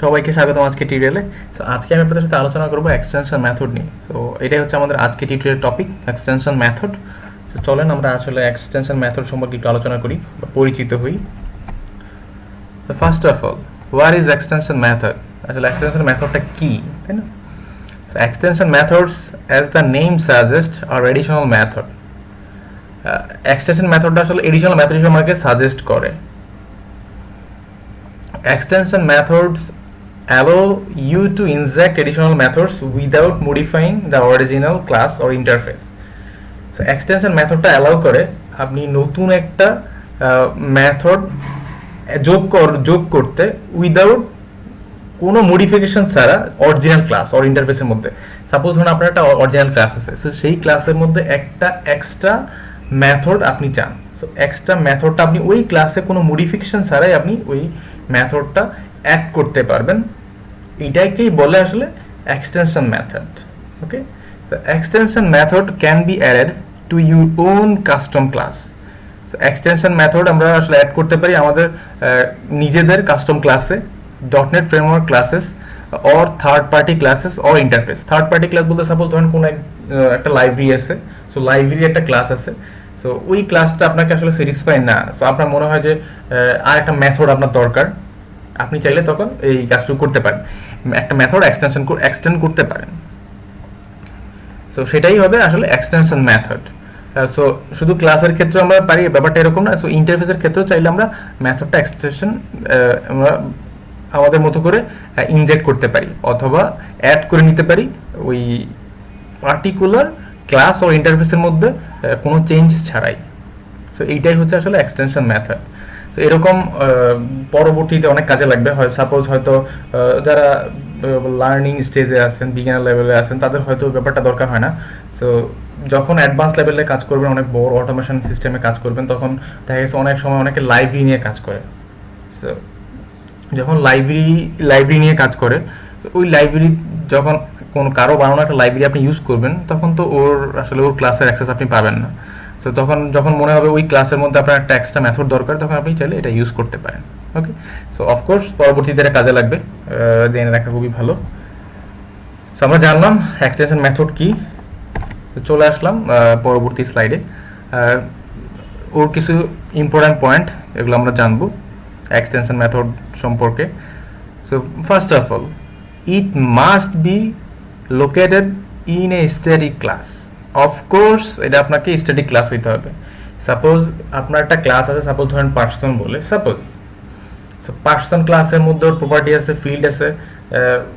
সবাইকে স্বাগতম আজকে টিউটোরিয়ালে। সো আজকে আমি আপনাদের সাথে আলোচনা করব এক্সটেনশন মেথড নিয়ে। সো এটাই হচ্ছে আমাদের আজকে tutorial topic, extension method. So চলেন আমরা আসলে এক্সটেনশন মেথড সম্পর্কে একটু আলোচনা করি বা পরিচিত হই। তো first of all, what is extension method? আসলে এক্সটেনশন মেথডটা কি, তাই না? So extension methods, as the name suggests, are additional method. Extension মেথডটা আসলে additional মেথড হিসেবে আমাকে সাজেস্ট করে। Extension methods allow you to inject additional methods without modifying the original class or interface. So extension মেথডটা allow করে আপনি নতুন একটা method যোগ করতে উইদাউট কোনো মডিফিকেশন ছাড়া অরিজিনাল ক্লাস অর ইন্টারফেসের মধ্যে। সাপোজ ধরুন আপনার একটা অরিজিনাল ক্লাস আছে, সো সেই ক্লাসের মধ্যে একটা এক্সট্রা মেথড আপনি চান। সো এক্সট্রা মেথডটা আপনি ওই ক্লাসে কোনো মডিফিকেশন ছাড়াই আপনি ওই মেথডটা অ্যাড করতে পারবেন। এটাকেই বলে আসলে extension method. Okay, so extension method can be added to your own custom class. So extension method আমরা আসলে অ্যাড করতে পারি আমাদের নিজেদের কাস্টম ক্লাসে, .NET framework classes or third party classes or interface. Third party class বলতে suppose ধরেন কোন একটা লাইব্রেরি আছে, সো লাইব্রেরি একটা ক্লাস আছে, সো ওই ক্লাসটা আপনাকে আসলে স্যাটিসফাই না, সো আপনার মনে হয় যে আর একটা মেথড আপনার দরকার, আপনি চাইলে তখন এই কাজটুকু করতে পারেন, একটা মেথড এক্সটেন্ড করতে পারেন। সো সেটাই হবে আসলে এক্সটেনশন মেথড। সো শুধু ক্লাসের ক্ষেত্রে আমরা পারি, ব্যাপারটা এরকম না। সো ইন্টারফেসের ক্ষেত্রেও চাইলে আমরা মেথডটা এক্সটেনশন আমরা আমাদের মতো করে ইনজেক্ট করতে পারি অথবা অ্যাড করে নিতে পারি ওই পার্টিকুলার ক্লাস ও ইন্টারফেসের মধ্যে কোনো চেঞ্জ ছাড়াই। সো এইটাই হচ্ছে আসলে এক্সটেনশন মেথড। তো এরকম পরবর্তীতে অনেক কাজে লাগবে। হয় সাপোজ হয়তো যারা লার্নিং স্টেজে আছেন, বিগিনার লেভেলে আছেন, তাদের হয়তো ব্যাপারটা দরকার হয় না। সো যখন অ্যাডভান্স লেভেলে কাজ করবেন, অনেক বড় অটোমেশন সিস্টেমে কাজ করবেন, তখন দেখা গেছে অনেক সময় অনেকে লাইব্রেরি নিয়ে কাজ করে। সো যখন লাইব্রেরি নিয়ে কাজ করে, ওই লাইব্রেরি যখন কোনো কারো বানানো একটা লাইব্রেরি আপনি ইউজ করবেন, তখন তো ওর আসলে ওর ক্লাসের অ্যাক্সেস আপনি পাবেন না। সো তখন যখন মনে হবে ওই ক্লাসের মধ্যে আপনার একটা এক্সট্রা মেথড দরকার, তখন আপনি চাইলে এটা ইউজ করতে পারেন। ওকে, সো অফকোর্স পরবর্তীতে এটা কাজে লাগবে, জেনে রাখা খুবই ভালো। সো আমরা জানলাম এক্সটেনশন মেথড কি। চলে আসলাম পরবর্তী স্লাইডে। ওর কিছু ইম্পর্ট্যান্ট পয়েন্ট এগুলো আমরা জানবো এক্সটেনশন মেথড সম্পর্কে। So first of all, it must be located in a static class. Of course এটা আপনাকে স্ট্যাটিক ক্লাস হইতে হবে। সাপোজ আপনার একটা ক্লাস আছে, সাপোজ ধরেন পার্সন বলে, সাপোজ সো পার্সন ক্লাসের মধ্যে ওর প্রপার্টি আছে, ফিল্ড আছে,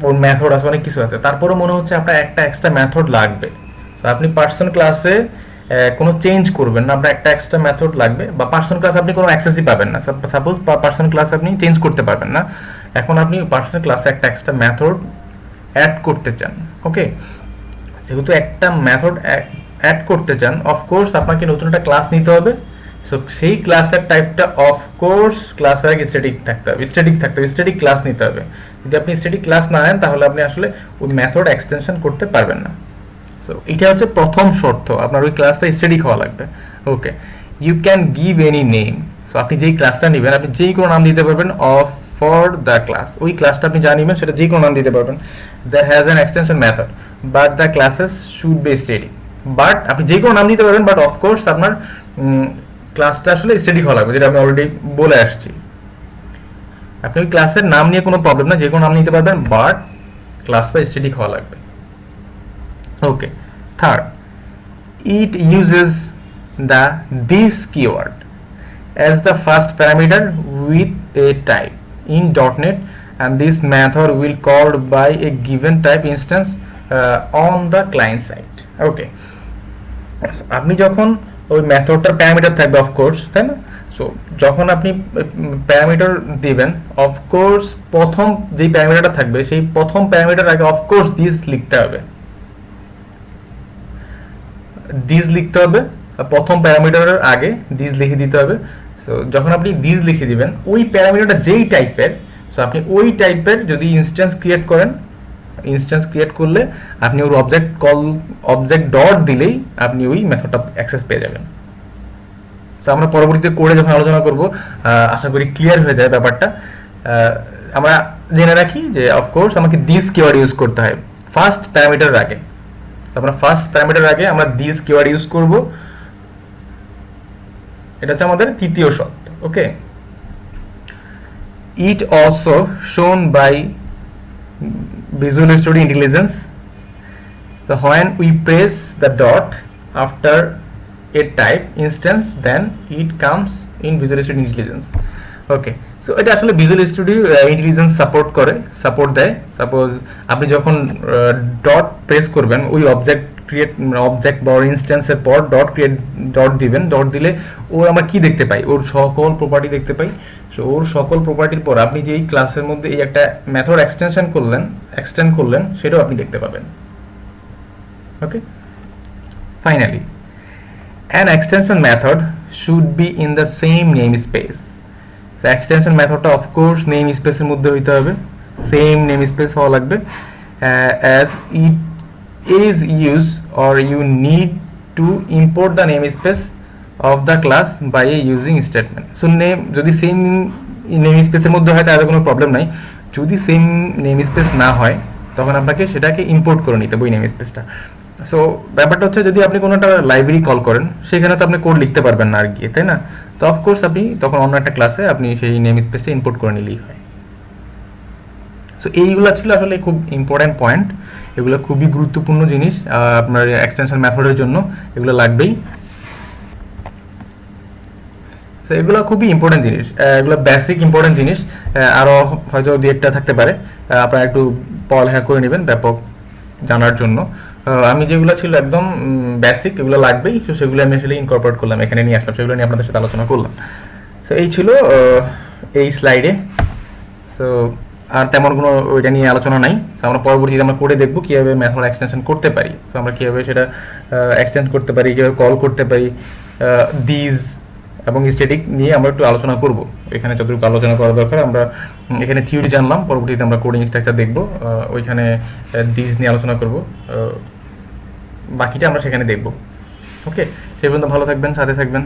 ওর মেথড আছে, অনেক কিছু আছে, তারপরেও মনে হচ্ছে আপনার একটা এক্সট্রা মেথড লাগবে। সো আপনি পার্সন ক্লাসে কোনো চেঞ্জ করবেন না, আপনার একটা এক্সট্রা মেথড লাগবে, বা পার্সন ক্লাস আপনি কোনো অ্যাক্সেসই পাবেন না। সাপোজ পার্সন ক্লাস আপনি চেঞ্জ করতে পারবেন না, এখন আপনি পার্সন ক্লাসে একটা এক্সট্রা মেথড অ্যাড করতে চান। ওকে, যেহেতু একটা মেথড অ্যাড করতে চান, অফকোর্স আপনাকে নতুন একটা ক্লাস নিতে হবে। সো সেই ক্লাসের টাইপটা অফকোর্স ক্লাসের আগে স্ট্যাটিক থাকতে হবে, স্ট্যাটিক ক্লাস নিতে হবে। যদি আপনি স্ট্যাটিক ক্লাস না নেন, তাহলে আপনি আসলে ওই মেথড এক্সটেনশন করতে পারবেন না। সো এটা হচ্ছে প্রথম শর্ত, আপনার ওই ক্লাসটা স্ট্যাটিক হওয়া লাগবে। Okay, you can give any name. So আপনি যেই ক্লাসটা নেবেন, আপনি যেই কোনো নাম দিতে পারবেন অফ ফর দ্য ক্লাস। ওই ক্লাসটা আপনি যা নেবেন সেটা যেই কোনো নাম দিতে পারবেন। That has an extension method but the classes should be static. But আপনি যেই কোনো নাম দিতে পারবেন, বাট অফকোর্স আপনার ক্লাসটা আসলে স্ট্যাটিক হওয়া লাগবে, যেটা আমি অলরেডি বলে আসছি। আপনি ওই ক্লাসের নাম নিয়ে কোনো প্রবলেম না, যে কোনো নাম নিতে পারবেন, বাট ক্লাসটা স্ট্যাটিক হওয়া লাগবে। Okay, third, it uses the this keyword as the first parameter with a type in .NET, and this method will called by a given type instance on the client side. Okay, আপনি যখন ওই মেথডটার parameter থাকবে of course, তাই না? So যখন আপনি parameter দিবেন, of course প্রথম যেই প্যারামিটারটা থাকবে, সেই প্রথম প্যারামিটার আগে অফকোর্স দিস লিখতে হবে, দিস লিখতে হবে, প্রথম প্যারামিটারের আগে দিস লিখে দিতে হবে। সো যখন আপনি দিস লিখে দিবেন, ওই প্যারামিটারটা যেই টাইপের, সো আপনি ওই টাইপের যদি ইনস্ট্যান্স ক্রিয়েট করেন, ইনস্ট্যান্স ক্রিয়েট করলে আপনি ওর অবজেক্ট ডট দিলেই আপনি ওই মেথডটা অ্যাক্সেস পেয়ে যাবেন। সো আমরা পরবর্তীতে কোডে যখন আলোচনা করব, আশা করি ক্লিয়ার হয়ে যায় ব্যাপারটা। আমরা জেনে রাখি যে অফকোর্স আমাকে দিস কিওয়ার্ড ইউজ করতে হয় ফার্স্ট প্যারামিটার আগে। আমরা ফার্স্ট প্যারামিটার আগে আমরা দিস কিওয়ার্ড ইউজ করব, এটা হচ্ছে আমাদের তৃতীয় শর্ত। Okay, it also shown by Visual Studio Intelligence. So when we press the dot after a type instance, then it comes in Visual Studio Intelligence. Okay, so এটা আসলে Visual Studio Intelligence সাপোর্ট দেয়। Suppose আপনি যখন dot press করবেন, ওই object বা ইনস্ট্যান্সের পর dot দিবেন, ডট দিলে ও আমরা কি দেখতে পাই, ওর সকল প্রপার্টি দেখতে পাই। সো ওর সকল প্রপার্টির পর আপনি যে এই ক্লাসের মধ্যে এই একটা মেথড এক্সটেন্ড করলেন সেটাও আপনি দেখতে পাবেন। ওকে, finally an extension method should be in the same namespace. So extension মেথডটা অফ কোর্স নেম স্পেসের মধ্যে হইতে হবে, সেম নেম স্পেস হওয়া লাগবে, as it is used or you need to import the namespace of the class by a using statement. So name যদি same name স্পেসের মধ্যে হয় তাহলে কোনো প্রবলেম নাই। যদি সেম নেম স্পেস না হয় তখন আপনাকে সেটাকে ইম্পোর্ট করে নিতে হবে ওই নেম স্পেসটা। সো ব্যাপারটা হচ্ছে যদি আপনি কোনো একটা লাইব্রেরি কল করেন সেখানে তো আপনি কোড লিখতে পারবেন না আর গিয়ে, তাই না? তো অফকোর্স আপনি তখন অন্য একটা ক্লাসে আপনি সেই নেম স্পেসটা ইম্পোর্ট করে নিলেই হয়। সো এইগুলো ছিল আসলে খুব ইম্পর্ট্যান্ট পয়েন্ট, এগুলো খুবই গুরুত্বপূর্ণ জিনিস আপনার এক্সটেনশন মেথডের জন্য, এগুলো লাগবেই। সো এগুলো খুবই ইম্পর্টেন্ট জিনিস, এগুলো বেসিক ইম্পর্টেন্ট জিনিস, আরও হয়তো দু একটা থাকতে পারে, আপনারা একটু পড়ালেখা করে নেবেন ব্যাপক জানার জন্য। আমি যেগুলো ছিল একদম বেসিক এগুলো লাগবেই, সো সেগুলো আমি আসলে ইনকর্পোরেট করলাম, এখানে নিয়ে আসলাম, সেগুলো নিয়ে আপনাদের সাথে আলোচনা করলাম। সো এই ছিল এই স্লাইডে। সো আর তেমন কোনো ওইটা নিয়ে আলোচনা নাই। সো আমরা পরবর্তীতে আমরা করে দেখবো কীভাবে মেথড এক্সটেনশন করতে পারি। সো আমরা কীভাবে সেটা এক্সটেন্ড করতে পারি, কীভাবে কল করতে পারি, দিস এবং স্ট্যাটিক নিয়ে আমরা একটু আলোচনা করব। এখানে যতটুকু আলোচনা করা দরকার আমরা এখানে থিওরি জানলাম, পরবর্তীতে আমরা কোডিং স্ট্রাকচার দেখব, ওইখানে দিস নিয়ে আলোচনা করব, বাকিটা আমরা সেখানে দেখব। ওকে, সেই পর্যন্ত ভালো থাকবেন, সাথে থাকবেন।